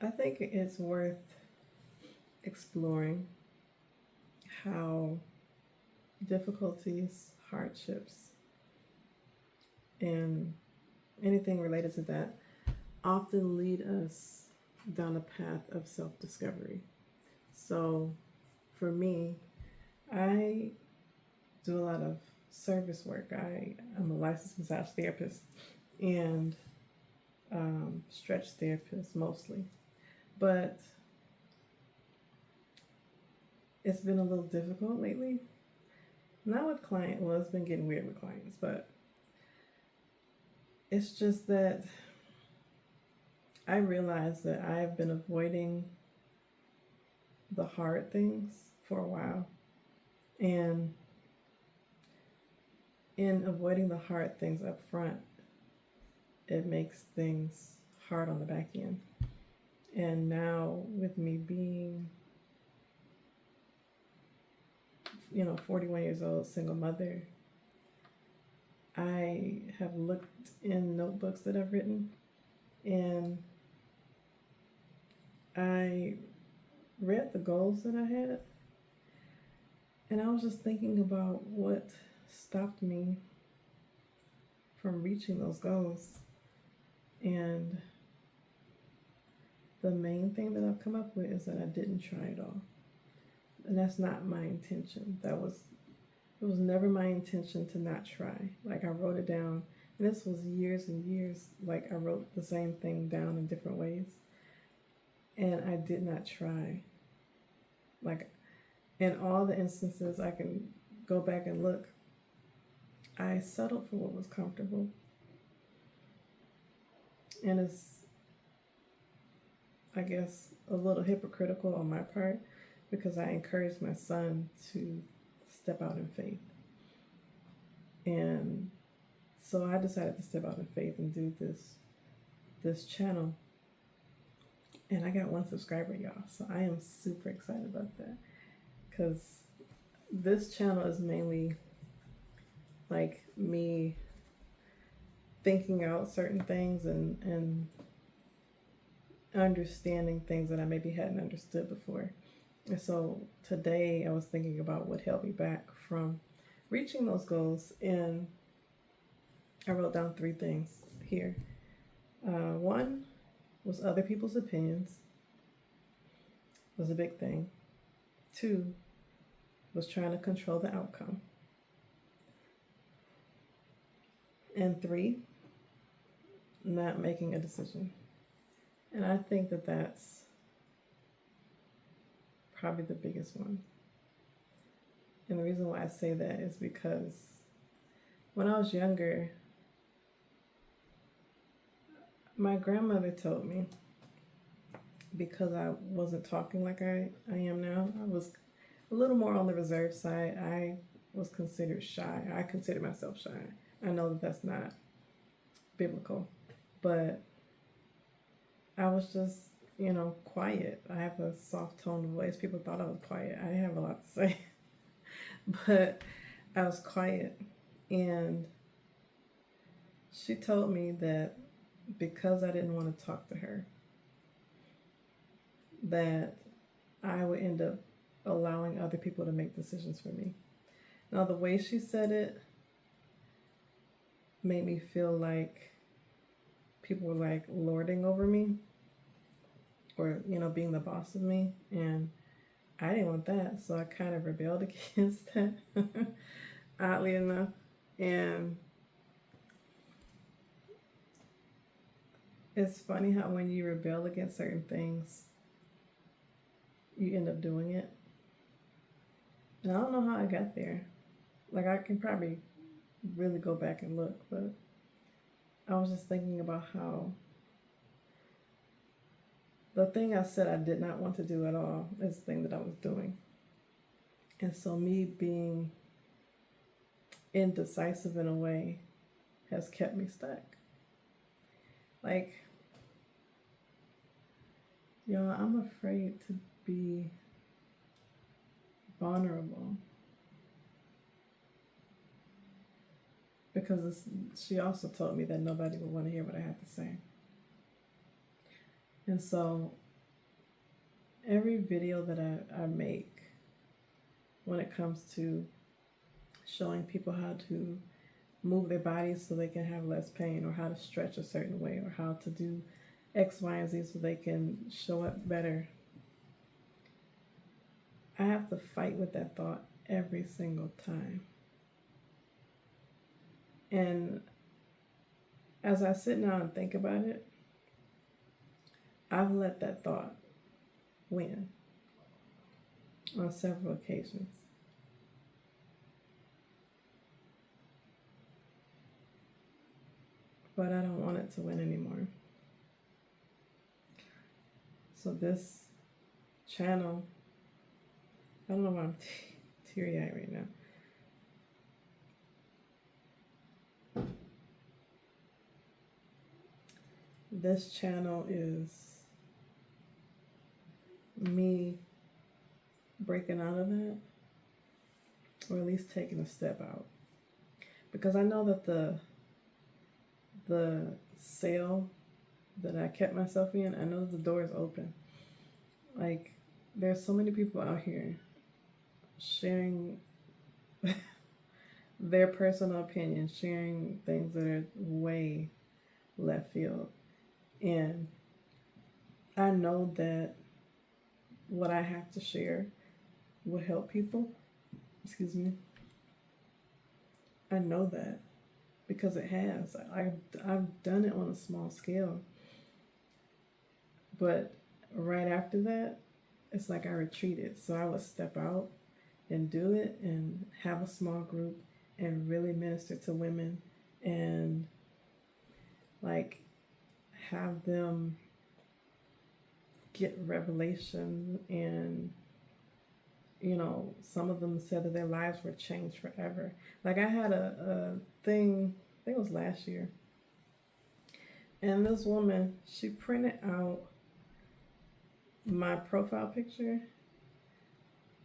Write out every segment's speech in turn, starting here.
I think it's worth exploring how difficulties, hardships, and anything related to that often lead us down a path of self discovery. So, for me, I do a lot of service work. I'm a licensed massage therapist and stretch therapist mostly. But it's been a little difficult lately. Not with client, well, it's been getting weird with clients, but it's just that I realize that I've been avoiding the hard things for a while. And in avoiding the hard things up front, it makes things hard on the back end. And now, with me being, 41 years old, single mother, I have looked in notebooks that I've written and I read the goals that I had. And I was just thinking about what stopped me from reaching those goals. And the main thing that I've come up with is that I didn't try it all. And that's not my intention. It was never my intention to not try. Like I wrote it down, and this was years and years. Like I wrote the same thing down in different ways, and I did not try. Like in all the instances I can go back and look, I settled for what was comfortable. And it's, I guess, a little hypocritical on my part because I encouraged my son to step out in faith. And so I decided to step out in faith and do this channel. And I got one subscriber, y'all. So I am super excited about that. Cause this channel is mainly like me thinking out certain things and understanding things that I maybe hadn't understood before. And so today I was thinking about what held me back from reaching those goals. And I wrote down three things here. One was other people's opinions, was a big thing. Two was trying to control the outcome. And three, not making a decision. And I think that that's probably the biggest one. And the reason why I say that is because when I was younger, my grandmother told me, because I wasn't talking like I am now, I was a little more on the reserved side. I was considered shy. I consider myself shy. I know that that's not biblical, but I was just, quiet. I have a soft toned voice. People thought I was quiet. I didn't have a lot to say, but I was quiet. And she told me that because I didn't want to talk to her, that I would end up allowing other people to make decisions for me. Now, the way she said it made me feel like people were like lording over me or, being the boss of me. And I didn't want that. So I kind of rebelled against that, oddly enough. And it's funny how when you rebel against certain things, you end up doing it. And I don't know how I got there. Like, I can probably really go back and look, but I was just thinking about how the thing I said I did not want to do at all is the thing that I was doing. And so, me being indecisive in a way has kept me stuck. Like, y'all, I'm afraid to be vulnerable because she also told me that nobody would want to hear what I had to say. And so every video that I make when it comes to showing people how to move their bodies so they can have less pain, or how to stretch a certain way, or how to do X, Y, and Z so they can show up better, I have to fight with that thought every single time. And as I sit now and think about it, I've let that thought win on several occasions. But I don't want it to win anymore. So this channel, I don't know why I'm teary-eyed right now. This channel is me breaking out of that, or at least taking a step out. Because I know that the sale that I kept myself in, I know the door is open. Like, there's so many people out here sharing their personal opinions, sharing things that are way left field. And I know that what I have to share will help people. Excuse me. I know that because it has. I've done it on a small scale. But right after that, it's like I retreated. So I would step out and do it and have a small group and really minister to women and like have them get revelation. And you know, some of them said that their lives were changed forever. Like I had a thing, I think it was last year, and this woman, she printed out my profile picture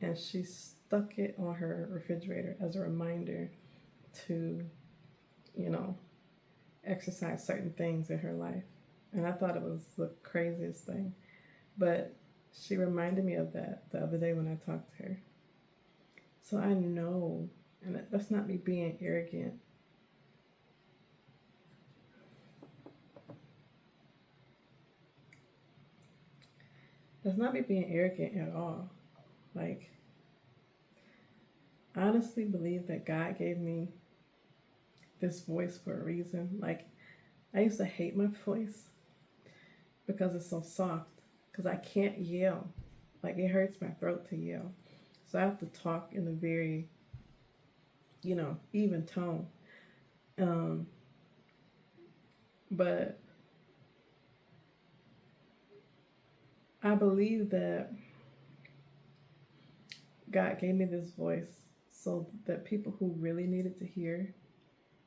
and she stuck it on her refrigerator as a reminder to, you know, exercise certain things in her life. And I thought it was the craziest thing. But she reminded me of that the other day when I talked to her. So I know, and that's not me being arrogant. That's not me being arrogant at all. Like, I honestly believe that God gave me this voice for a reason. Like, I used to hate my voice because it's so soft, because I can't yell. Like, it hurts my throat to yell. So I have to talk in a very, you know, even tone. But I believe that God gave me this voice so that people who really needed to hear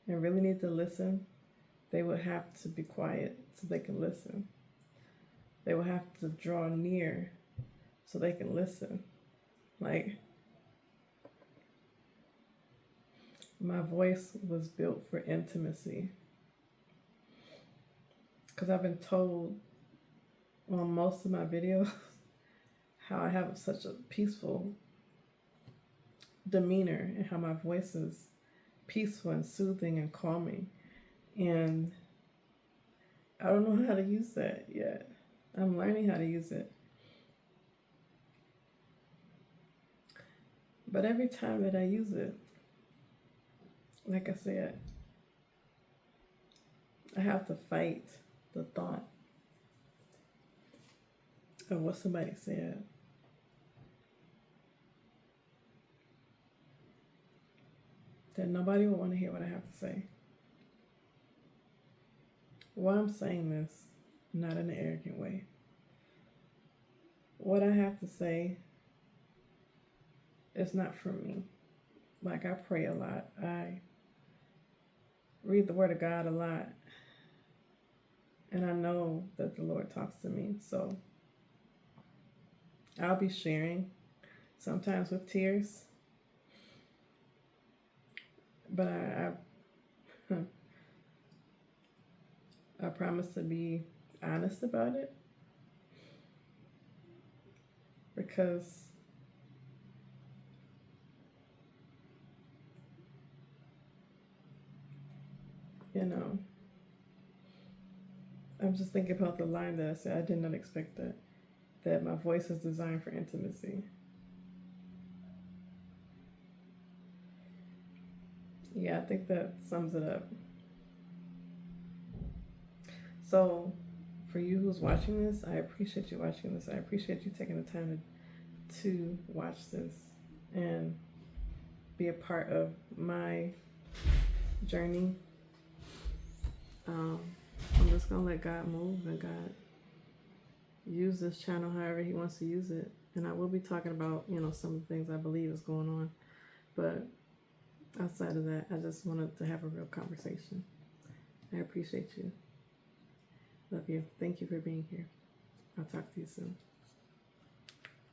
and really need to listen, they would have to be quiet so they can listen. They would have to draw near so they can listen. Like, my voice was built for intimacy. Because I've been told on most of my videos how I have such a peaceful demeanor and how my voice is peaceful and soothing and calming. And I don't know how to use that yet. I'm learning how to use it. But every time that I use it, like I said, I have to fight the thought of what somebody said. That nobody will want to hear what I have to say. Why I'm saying this, not in an arrogant way. What I have to say is not for me. Like, I pray a lot. I read the Word of God a lot. And I know that the Lord talks to me. So I'll be sharing, sometimes with tears. But I promise to be honest about it. because you know, I'm just thinking about the line that I said. I did not expect that. That my voice is designed for intimacy. Yeah, I think that sums it up. So, for you who's watching this, I appreciate you watching this. I appreciate you taking the time to watch this and be a part of my journey. Um, I'm just gonna let God move and God use this channel however He wants to use it. And I will be talking about, some of the things I believe is going on. But outside of that, I just wanted to have a real conversation. I appreciate you. Love you. Thank you for being here. I'll talk to you soon.